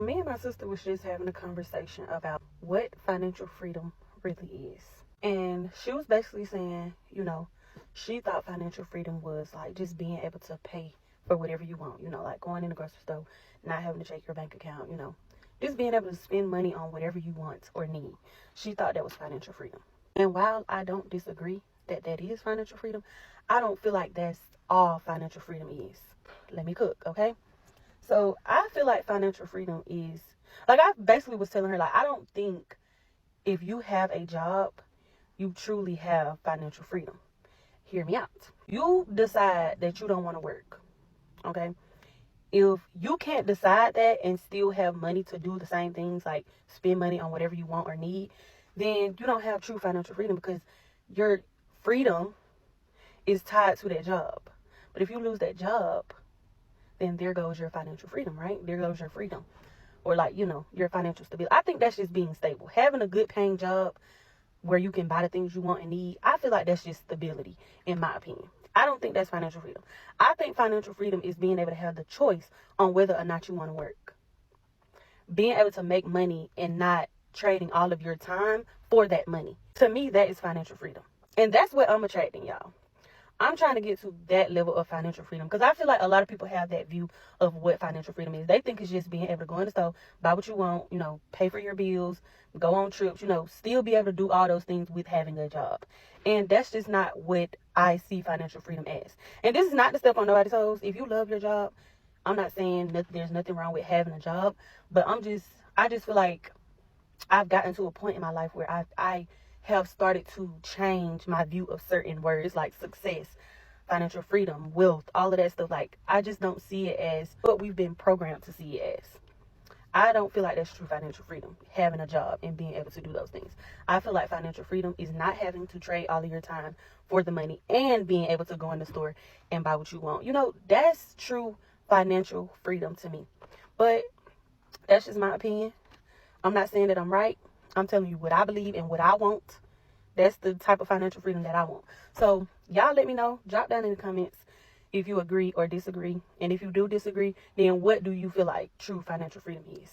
Me and my sister was just having a conversation about what financial freedom really is. And she was basically saying, she thought financial freedom was like just being able to pay for whatever you want, like going in the grocery store, not having to check your bank account, just being able to spend money on whatever you want or need. She thought that was financial freedom. And while I don't disagree that that is financial freedom, I don't feel like that's all financial freedom is. Let me cook, okay? So I feel like financial freedom is, like I basically was telling her, like, I don't think if you have a job, you truly have financial freedom. Hear me out. You decide that you don't want to work, okay? If you can't decide that and still have money to do the same things, like spend money on whatever you want or need, then you don't have true financial freedom, because your freedom is tied to that job. But if you lose that job, then there goes your financial freedom, right? There goes your freedom. Or like, your financial stability. I think that's just being stable. Having a good paying job where you can buy the things you want and need, I feel like that's just stability, in my opinion. I don't think that's financial freedom. I think financial freedom is being able to have the choice on whether or not you want to work. Being able to make money and not trading all of your time for that money. To me, that is financial freedom. And that's what I'm attracting, y'all. I'm trying to get to that level of financial freedom, because I feel like a lot of people have that view of what financial freedom is. They think it's just being able to go in the store, buy what you want, pay for your bills, go on trips, still be able to do all those things with having a job. And that's just not what I see financial freedom as. And this is not to step on nobody's toes. If you love your job, I'm not saying that there's nothing wrong with having a job, but I just feel like I've gotten to a point in my life where I have started to change my view of certain words like success, financial freedom, wealth, all of that stuff. Like, I just don't see it as what we've been programmed to see it as. I don't feel like that's true financial freedom, having a job and being able to do those things. I feel like financial freedom is not having to trade all of your time for the money and being able to go in the store and buy what you want. That's true financial freedom to me. But that's just my opinion. I'm not saying that I'm right. I'm telling you what I believe and what I want. That's the type of financial freedom that I want. So y'all let me know. Drop down in the comments if you agree or disagree. And if you do disagree, then what do you feel like true financial freedom is?